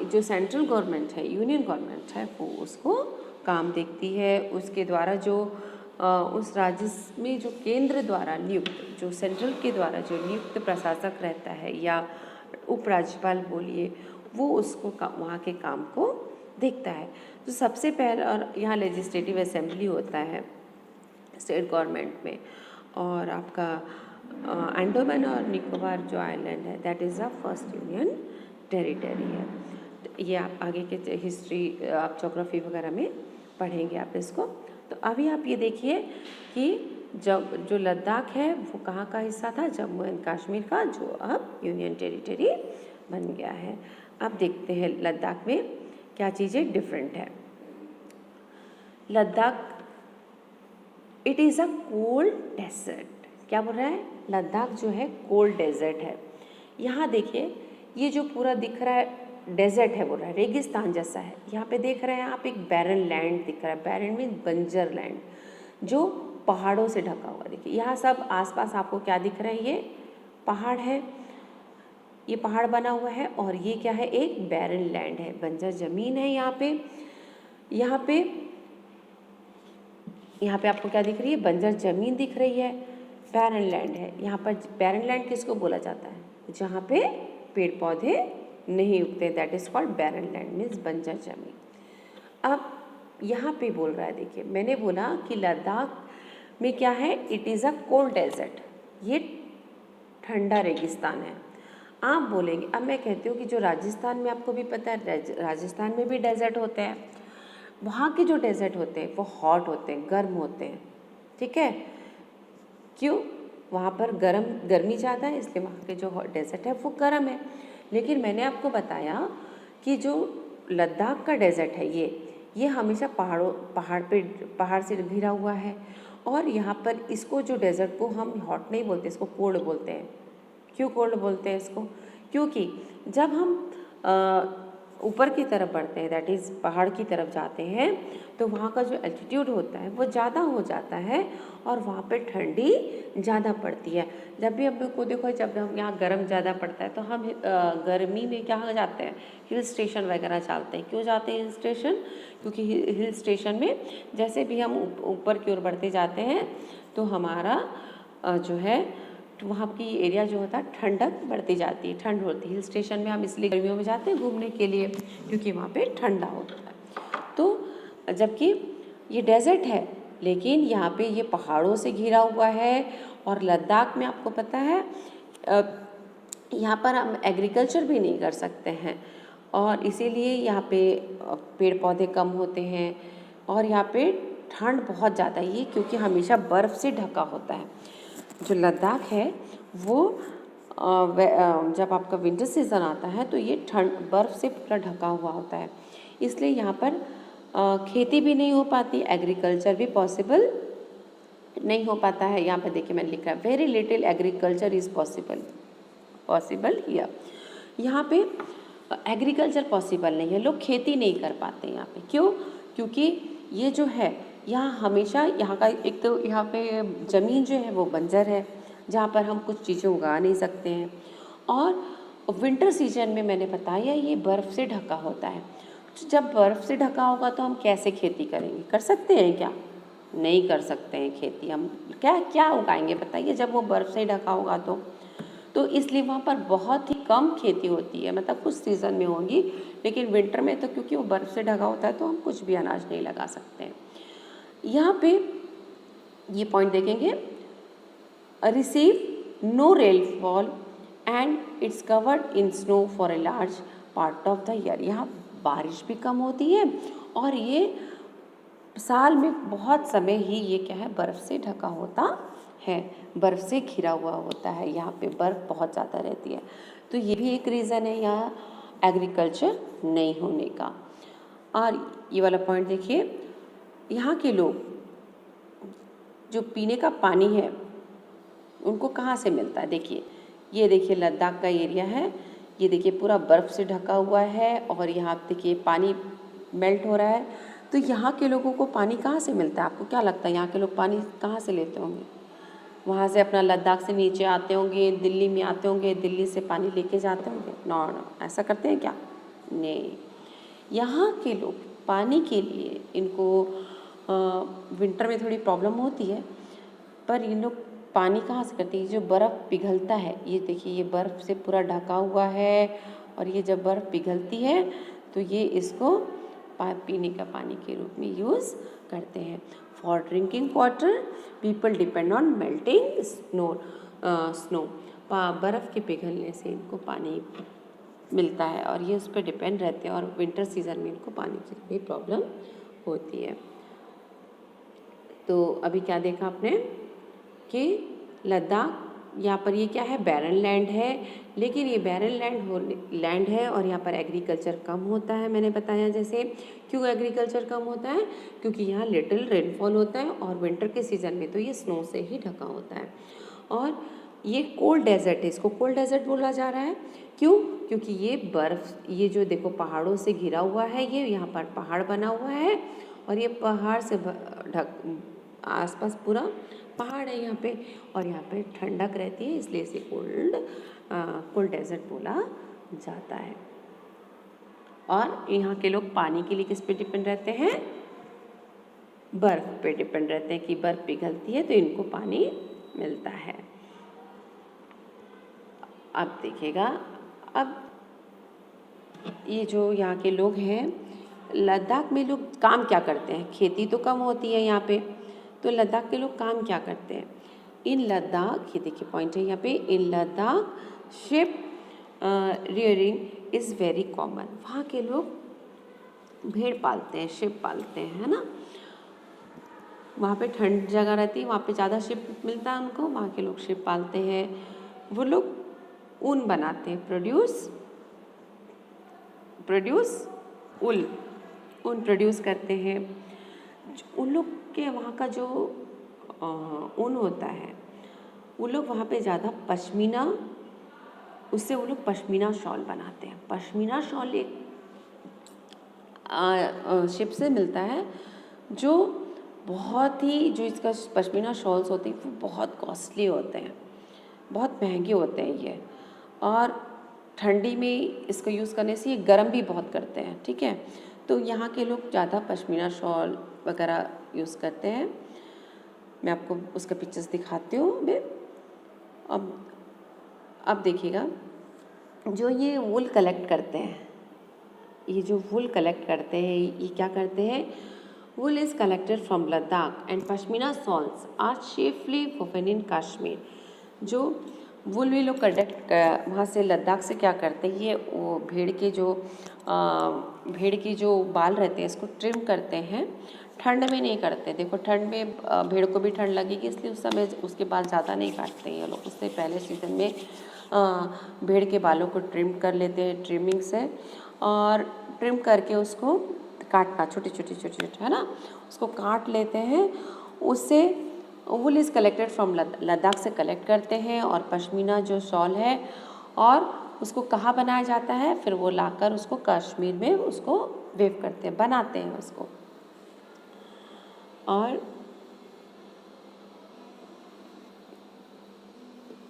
जो सेंट्रल गवर्नमेंट है, यूनियन गवर्नमेंट है, वो उसको काम देखती है। उसके द्वारा जो उस राज्य में जो केंद्र द्वारा नियुक्त, जो सेंट्रल के द्वारा जो नियुक्त प्रशासक रहता है या उपराज्यपाल बोलिए, वो उसको वहाँ के काम को देखता है। तो सबसे पहला, और यहाँ लेजिस्लेटिव असेंबली होता है स्टेट गवर्नमेंट में, और आपका अंडमान और निकोबार जो आइलैंड है, that is the first union territory है। ये आप आगे के हिस्ट्री, आप ज्योग्राफी वगैरह में पढ़ेंगे आप इसको। तो अभी आप ये देखिए कि जब जो लद्दाख है वो कहाँ का हिस्सा था? जम्मू एंड कश्मीर का, जो अब यूनियन टेरिटरी बन गया है। अब देखते हैं लद्दाख में क्या चीज़ें डिफरेंट है। Ladakh, it is a cold desert. क्या बोल रहा है? लद्दाख जो है कोल्ड डेजर्ट है। यहाँ देखिए, ये जो पूरा दिख रहा है डेजर्ट है, बोल रहा है रेगिस्तान जैसा है। यहाँ पे देख रहे हैं आप, एक बैरन लैंड दिख रहा है। बैरन मीन बंजर लैंड, जो पहाड़ों से ढका हुआ। देखिए यहाँ सब आसपास आपको क्या दिख रहा है? ये पहाड़ है, ये पहाड़ बना हुआ है, और ये क्या है? एक बैरन लैंड है, बंजर ज़मीन है। यहाँ पे आपको क्या दिख रही है? बंजर ज़मीन दिख रही है, बैरन लैंड है। यहाँ पर बैरन लैंड किसको बोला जाता है? जहाँ पे पेड़ पौधे नहीं उगते, that is called barren land, means बंजर जमीन। अब यहाँ पे बोल रहा है, देखिए मैंने बोला कि लद्दाख में क्या है? It is a cold desert, ये ठंडा रेगिस्तान है। आप बोलेंगे, अब मैं कहती हूँ कि जो राजस्थान में, आपको भी पता है राजस्थान में भी डेजर्ट होते हैं। वहाँ के जो डेजर्ट होते हैं वो हॉट होते हैं, गर्म होते हैं, ठीक है? क्यों? वहाँ पर गर्मी ज़्यादा है, इसलिए वहाँ के जो डेजर्ट है वो गर्म है। लेकिन मैंने आपको बताया कि जो लद्दाख का डेजर्ट है, ये हमेशा पहाड़ से घिरा हुआ है, और यहाँ पर इसको जो डेजर्ट को हम हॉट नहीं बोलते, इसको कोल्ड बोलते हैं। क्यों कोल्ड बोलते हैं इसको? क्योंकि जब हम ऊपर की तरफ बढ़ते हैं, दैट इज़ पहाड़ की तरफ जाते हैं, तो वहाँ का जो एल्टीट्यूड होता है वो ज़्यादा हो जाता है, और वहाँ पे ठंडी ज़्यादा पड़ती है। जब भी हम लोग को देखो, जब हम यहाँ गर्म ज़्यादा पड़ता है तो हम गर्मी में क्या जाते हैं? हिल स्टेशन वगैरह चलते हैं। क्यों जाते हैं हिल स्टेशन? क्योंकि हिल स्टेशन में जैसे भी हम ऊपर की ओर बढ़ते जाते हैं तो हमारा जो है वहाँ की एरिया जो होता है, ठंडक बढ़ती जाती है, ठंड होती है। हिल स्टेशन में हम इसलिए गर्मियों में जाते हैं घूमने के लिए, क्योंकि वहाँ पे ठंडा होता है। तो जबकि ये डेजर्ट है, लेकिन यहाँ पे ये पहाड़ों से घिरा हुआ है, और लद्दाख में आपको पता है यहाँ पर हम एग्रीकल्चर भी नहीं कर सकते हैं, और इसीलिए यहाँ पे पेड़ पौधे कम होते हैं, और यहाँ पे ठंड बहुत ज़्यादा है, ये क्योंकि हमेशा बर्फ़ से ढका होता है। जो लद्दाख है वो जब आपका विंटर सीज़न आता है तो ये बर्फ़ से पूरा ढका हुआ होता है, इसलिए यहाँ पर खेती भी नहीं हो पाती, एग्रीकल्चर भी पॉसिबल नहीं हो पाता है। यहाँ पर देखिए मैंने लिखा है very little agriculture is possible here. यहाँ पे एग्रीकल्चर पॉसिबल नहीं है, लोग खेती नहीं कर पाते यहाँ पे। क्यों? क्योंकि ये जो है यहाँ हमेशा यहाँ का एक तो यहाँ पे ज़मीन जो है वो बंजर है, जहाँ पर हम कुछ चीज़ें उगा नहीं सकते हैं। और विंटर सीजन में मैंने बताया ये बर्फ़ से ढका होता है। तो जब बर्फ़ से ढका होगा तो हम कैसे खेती करेंगे? कर सकते हैं क्या? नहीं कर सकते हैं खेती। हम क्या क्या उगाएंगे बताइए, जब वो बर्फ़ से ढका होगा तो इसलिए वहाँ पर बहुत ही कम खेती होती है, मतलब कुछ सीज़न में होगी, लेकिन विंटर में तो क्योंकि वो बर्फ़ से ढका होता है तो हम कुछ भी अनाज नहीं लगा सकते हैं। यहाँ पे ये पॉइंट देखेंगे, receive no rainfall and it's covered in snow for a large part of the year. यहाँ बारिश भी कम होती है और ये साल में बहुत समय ही ये क्या है, बर्फ़ से ढका होता है, बर्फ़ से घिरा हुआ होता है। यहाँ पे बर्फ़ बहुत ज़्यादा रहती है, तो ये भी एक रीज़न है यहाँ एग्रीकल्चर नहीं होने का। और ये वाला पॉइंट देखिए, यहाँ के लोग जो पीने का पानी है उनको कहाँ से मिलता है? देखिए, ये देखिए लद्दाख का एरिया है, ये देखिए पूरा बर्फ़ से ढका हुआ है और यहाँ देखिए पानी मेल्ट हो रहा है। तो यहाँ के लोगों को पानी कहाँ से मिलता है? आपको क्या लगता है यहाँ के लोग पानी कहाँ से लेते होंगे? वहाँ से अपना लद्दाख से नीचे आते होंगे, दिल्ली में आते होंगे, दिल्ली से पानी लेके जाते होंगे? नो, ऐसा करते हैं क्या? नहीं। यहाँ के लोग पानी के लिए इनको विंटर में थोड़ी प्रॉब्लम होती है, पर ये लोग पानी कहाँ से करते हैं? ये जो बर्फ़ पिघलता है, ये देखिए ये बर्फ़ से पूरा ढका हुआ है और ये जब बर्फ़ पिघलती है तो ये इसको पीने का पानी के रूप में यूज़ करते हैं। For drinking water people depend on melting snow. बर्फ़ के पिघलने से इनको पानी मिलता है और ये उस पर डिपेंड रहते हैं, और विंटर सीज़न में इनको पानी की भी प्रॉब्लम होती है। तो अभी क्या देखा आपने कि लद्दाख, यहाँ पर ये क्या है, बैरन लैंड है, लेकिन ये बैरन लैंड है और यहाँ पर एग्रीकल्चर कम होता है। मैंने बताया जैसे, क्यों एग्रीकल्चर कम होता है? क्योंकि यहाँ लिटिल रेनफॉल होता है और विंटर के सीज़न में तो ये स्नो से ही ढका होता है। और ये कोल्ड डेजर्ट है, इसको कोल्ड डेजर्ट बोला जा रहा है। क्यों? क्योंकि ये बर्फ़, ये जो देखो पहाड़ों से घिरा हुआ है, ये यहाँ पर पहाड़ बना हुआ है और ये पहाड़ से आसपास पूरा पहाड़ है यहाँ पे, और यहाँ पे ठंडक रहती है, इसलिए इसे कोल्ड डेजर्ट बोला जाता है। और यहाँ के लोग पानी के लिए किस पे डिपेंड रहते हैं? बर्फ़ पे डिपेंड रहते हैं कि बर्फ़ पिघलती है तो इनको पानी मिलता है। अब देखिएगा, अब ये जो यहाँ के लोग हैं, लद्दाख में लोग काम क्या करते हैं? खेती तो कम होती है यहाँ पे, तो लद्दाख के लोग काम क्या करते हैं? इन लद्दाख, ये देखिए पॉइंट है यहाँ पे, in Ladakh sheep rearing is very common. वहाँ के लोग भेड़ पालते हैं, शिप पालते हैं, है ना। वहाँ पे ठंड जगह रहती है, वहाँ पे ज़्यादा शिप मिलता है उनको, वहाँ के लोग शिप पालते हैं। वो लोग ऊन बनाते हैं, प्रोड्यूस ऊन प्रोड्यूस करते हैं। उन लोग के वहाँ का जो ऊन होता है, वो लोग वहाँ पे ज़्यादा पश्मीना, उससे वो लोग पश्मीना शॉल बनाते हैं। पश्मीना शॉल एक शिप से मिलता है, जो बहुत ही, जो इसका पश्मीना शॉल्स होते हैं वो बहुत कॉस्टली होते हैं, बहुत महंगे होते हैं ये, और ठंडी में इसको यूज़ करने से ये गर्म भी बहुत करते हैं, ठीक है। तो यहाँ के लोग ज़्यादा पश्मीना शॉल वगैरह यूज़ करते हैं। मैं आपको उसका पिक्चर्स दिखाती हूँ अभी। अब देखिएगा, जो ये वूल कलेक्ट करते हैं, ये जो वूल कलेक्ट करते हैं, ये क्या करते हैं? Wool is collected from Ladakh and pashmina shawls are safely woven in Kashmir. जो वूल भी लोग कलेक्ट वहाँ से लद्दाख से क्या करते हैं, ये वो भेड़ की जो बाल रहते हैं इसको ट्रिम करते हैं। ठंड में नहीं करते, देखो ठंड में भेड़ को भी ठंड लगेगी, इसलिए उस समय उसके बाल ज़्यादा नहीं काटते हैं ये लोग। उससे पहले सीजन में भेड़ के बालों को ट्रिम कर लेते हैं ट्रिमिंग से, और ट्रिम करके उसको काटना, छोटे, है ना, उसको काट लेते हैं। उससे वूल इज़ कलेक्टेड फ्रॉम लद्दाख से कलेक्ट करते हैं, और पश्मीना जो शॉल है, और उसको कहाँ बनाया जाता है? फिर वो लाकर उसको कश्मीर में उसको वेव करते हैं, बनाते हैं उसको। और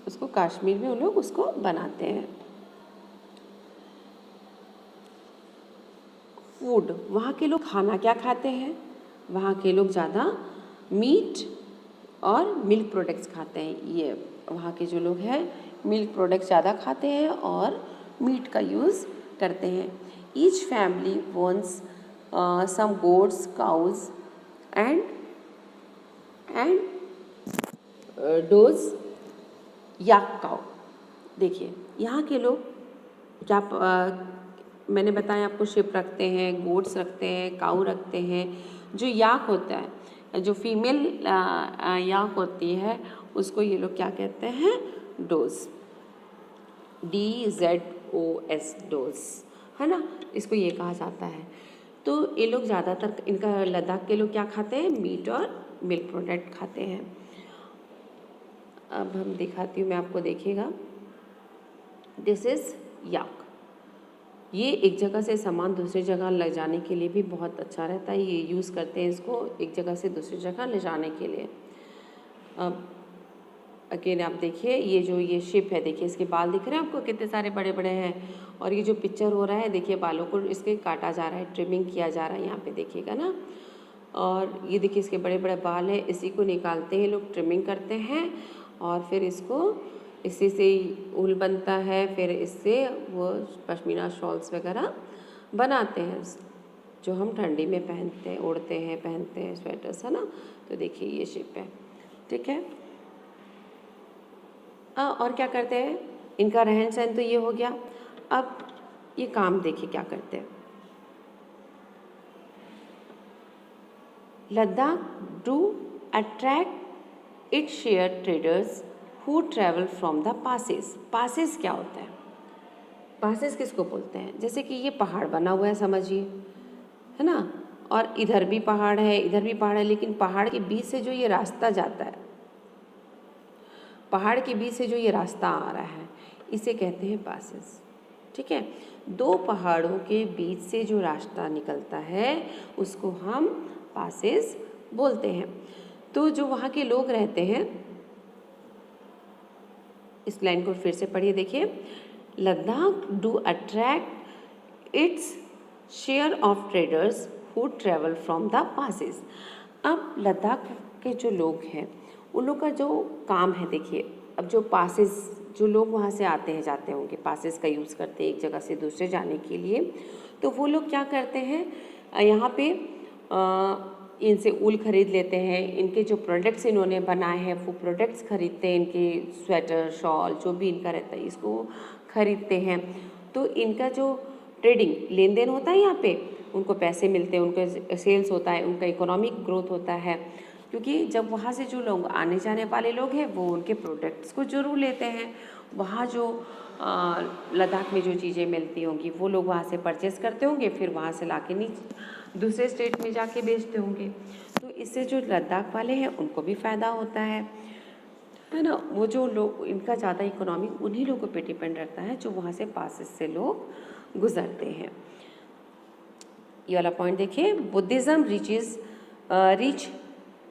उसको कश्मीर में वो लोग उसको बनाते हैं। फूड, वहाँ के लोग खाना क्या खाते हैं? वहाँ के लोग ज़्यादा मीट और मिल्क प्रोडक्ट्स खाते हैं। ये वहाँ के जो लोग हैं मिल्क प्रोडक्ट्स ज़्यादा खाते हैं और मीट का यूज़ करते हैं। Each family wants some goats, cows and dzos yak cow. देखिए यहाँ के लोग क्या मैंने बताया आपको, शिप रखते हैं, गोट्स रखते हैं, काऊ रखते हैं। जो याक होता है, जो फीमेल याक होती है, उसको ये लोग क्या कहते हैं? डोज, DZOS, डोज, है ना, इसको ये कहा जाता है। तो ये लोग ज़्यादातर, इनका लद्दाख के लोग क्या खाते हैं? मीट और मिल्क प्रोडक्ट खाते हैं। अब हम दिखाती हूँ मैं आपको, देखिएगा, दिस इज़ याक। ये एक जगह से सामान दूसरी जगह ले जाने के लिए भी बहुत अच्छा रहता है। ये यूज़ करते हैं इसको एक जगह से दूसरी जगह ले जाने के लिए। अब अगेन आप देखिए, ये शिप है, देखिए इसके बाल दिख रहे हैं आपको कितने सारे बड़े बड़े हैं। और ये जो पिक्चर हो रहा है, देखिए बालों को इसके काटा जा रहा है, ट्रिमिंग किया जा रहा है, यहाँ पे देखिएगा ना। और ये देखिए इसके बड़े बड़े बाल हैं, इसी को निकालते हैं लोग, ट्रिमिंग करते हैं और फिर इसको, इसी से ऊल बनता है, फिर इससे वो पश्मीना शॉल्स वगैरह बनाते हैं जो हम ठंडी में पहनते हैं, ओढ़ते हैं, पहनते हैं, स्वेटर्स, है ना। तो देखिए ये शिप है, ठीक है। और क्या करते हैं? इनका रहन सहन तो ये हो गया। अब ये काम देखिए क्या करते हैं। Ladakh do attract it share traders who travel from the passes. Passes क्या होता है? पासेस किसको बोलते हैं? जैसे कि ये पहाड़ बना हुआ है, समझिए, है ना, और इधर भी पहाड़ है, इधर भी पहाड़ है, लेकिन पहाड़ के बीच से जो ये रास्ता जाता है, पहाड़ के बीच से जो ये रास्ता आ रहा है, इसे कहते हैं पासेस, ठीक है। दो पहाड़ों के बीच से जो रास्ता निकलता है उसको हम पासेस बोलते हैं। तो जो वहाँ के लोग रहते हैं, इस लाइन को फिर से पढ़िए, देखिए, Ladakh do attract its share of traders who travel from the passes. अब लद्दाख के जो लोग हैं उन लोग का जो काम है, देखिए, अब जो पासेस, जो लोग वहाँ से आते हैं जाते होंगे, पासेस का यूज़ करते हैं एक जगह से दूसरे जाने के लिए, तो वो लोग क्या करते हैं, यहाँ पे इनसे ऊल खरीद लेते हैं, इनके जो प्रोडक्ट्स इन्होंने बनाए हैं वो प्रोडक्ट्स खरीदते हैं, इनके स्वेटर, शॉल, जो भी इनका रहता है इसको खरीदते हैं। तो इनका जो ट्रेडिंग, लेन देन होता है यहाँ पे, उनको पैसे मिलते हैं, उनका सेल्स होता है, उनका इकोनॉमिक ग्रोथ होता है, क्योंकि जब वहाँ से जो लोग आने जाने वाले लोग हैं वो उनके प्रोडक्ट्स को ज़रूर लेते हैं। वहाँ जो लद्दाख में जो चीज़ें मिलती होंगी वो लोग वहाँ से परचेस करते होंगे, फिर वहाँ से लाके दूसरे स्टेट में जाके बेचते होंगे। तो इससे जो लद्दाख वाले हैं उनको भी फ़ायदा होता है ना। वो जो लोग, इनका ज़्यादा इकोनॉमिक उन्हीं लोगों पे डिपेंड रहता है जो वहाँ से पासेस से लोग गुजरते हैं। ये वाला पॉइंट देखिए, Buddhism reach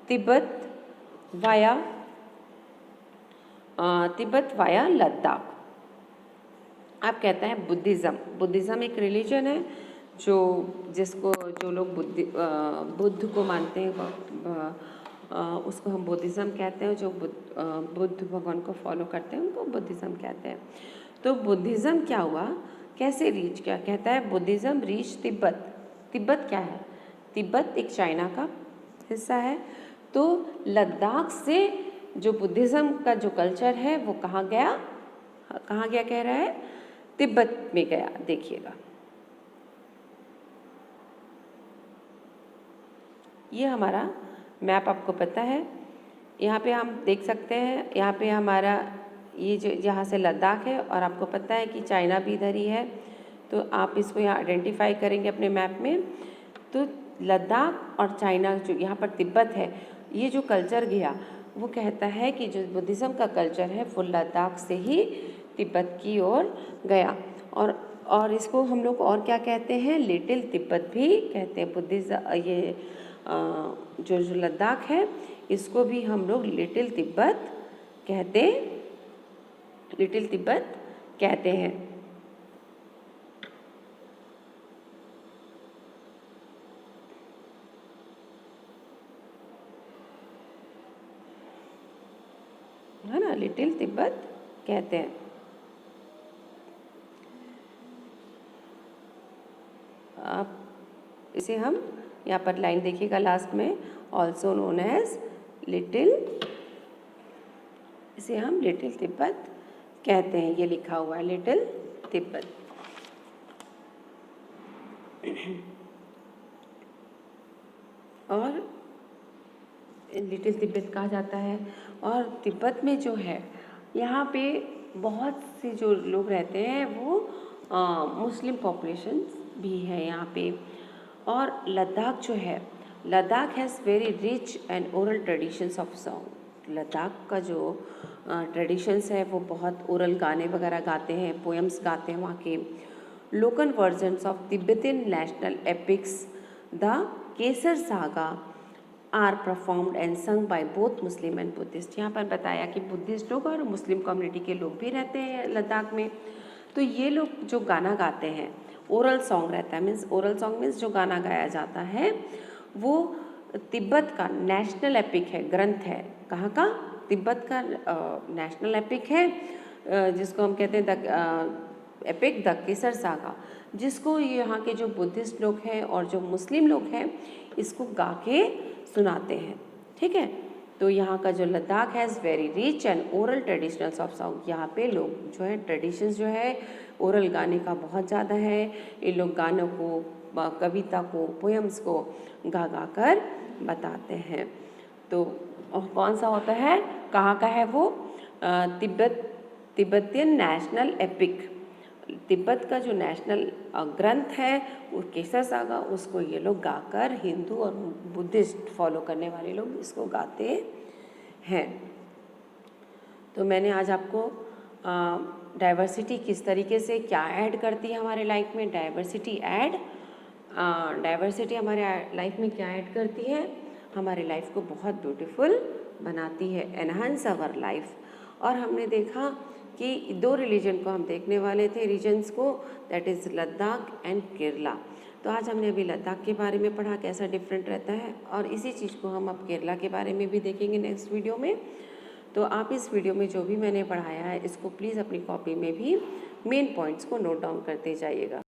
Tibet via Ladakh. आप कहते हैं बुद्धिज़्म एक रिलीजन है जो लोग बुद्ध को मानते हैं, उसको हम बुद्धिज़्म कहते हैं। जो बुद्ध भगवान को फॉलो करते हैं उनको बुद्धिज़्म कहते हैं। तो बुद्धिज़्म क्या हुआ, कैसे रीच किया? कहता है बुद्धिज़्म रीच तिब्बत क्या है? तिब्बत एक चाइना का हिस्सा है। तो लद्दाख से जो बुद्धिज़्म का जो कल्चर है वो कहाँ गया कह रहा है? तिब्बत में गया। देखिएगा, ये हमारा मैप आपको पता है, यहाँ पे हम देख सकते हैं, यहाँ पे हमारा ये जो जहाँ से लद्दाख है, और आपको पता है कि चाइना भी इधर ही है। तो आप इसको यहाँ आइडेंटिफाई करेंगे अपने मैप में। तो लद्दाख और चाइना, जो यहाँ पर तिब्बत है, ये जो कल्चर गया वो कहता है कि जो बुद्धिज़्म का कल्चर है वो लद्दाख से ही तिब्बत की ओर गया। और इसको हम लोग और क्या कहते हैं? लिटिल तिब्बत भी कहते हैं। जो लद्दाख है इसको भी हम लोग लिटिल तिब्बत कहते हैं। है ना, लिटिल तिब्बत कहते हैं। आप इसे हम यहाँ पर लाइन देखिएगा लास्ट में, ऑल्सो नोन एज लिटिल, इसे हम लिटिल तिब्बत कहते हैं। ये लिखा हुआ है लिटिल तिब्बत। और लिटिल तिब्बत कहा जाता है। और तिब्बत में जो है यहाँ पे बहुत से जो लोग रहते हैं वो मुस्लिम पॉपुलेशन भी है यहाँ पे। और लद्दाख जो है, Ladakh has very rich and oral traditions of song. Ladakh का जो ट्रेडिशंस है वो बहुत ओरल गाने वगैरह गाते हैं, पोएम्स गाते हैं वहाँ के। Local versions of Tibetan national epics the Kesar saga are performed and sung by both Muslim and Buddhist. यहाँ पर बताया कि बुद्धिस्ट लोग और मुस्लिम कम्युनिटी के लोग भी रहते हैं लद्दाख में। तो ये लोग जो गाना गाते हैं, ओरल सॉन्ग रहता है, मीन्स ओरल सॉन्ग मीन्स जो गाना गाया जाता है वो तिब्बत का नेशनल एपिक है, ग्रंथ है। कहाँ का? तिब्बत का नेशनल एपिक है, जिसको हम कहते हैं एपिक द केसर सागा, जिसको यहाँ के जो बुद्धिस्ट लोग हैं और जो मुस्लिम लोग हैं इसको गा के सुनाते हैं। ठीक है, तो यहाँ का जो Ladakh has very rich and oral traditionals of song. यहाँ पे लोग जो है ट्रेडिशंस जो है ओरल गाने का बहुत ज़्यादा है। ये लोग गानों को, कविता को, पोएम्स को गा गा कर बताते हैं। तो कौन सा होता है, कहाँ का है वो? तिब्बतियन नेशनल एपिक, तिब्बत का जो नेशनल ग्रंथ है वो केसर सागा, उसको ये लोग गाकर, हिंदू और बुद्धिस्ट फॉलो करने वाले लोग इसको गाते हैं। तो मैंने आज आपको डाइवर्सिटी किस तरीके से क्या ऐड करती है हमारे लाइफ में, डाइवर्सिटी हमारे लाइफ में क्या ऐड करती है, हमारे लाइफ को बहुत ब्यूटीफुल बनाती है, एनहांस आवर लाइफ। और हमने देखा कि दो रिलीजन को हम देखने वाले थे, रीजन्स को, that is Ladakh and Kerala. तो आज हमने अभी लद्दाख के बारे में पढ़ा, कैसा डिफरेंट रहता है, और इसी चीज़ को हम अब केरला के बारे में भी देखेंगे नेक्स्ट वीडियो में। तो आप इस वीडियो में जो भी मैंने पढ़ाया है इसको प्लीज़ अपनी कॉपी में भी मेन पॉइंट्स को नोट डाउन करते जाइएगा।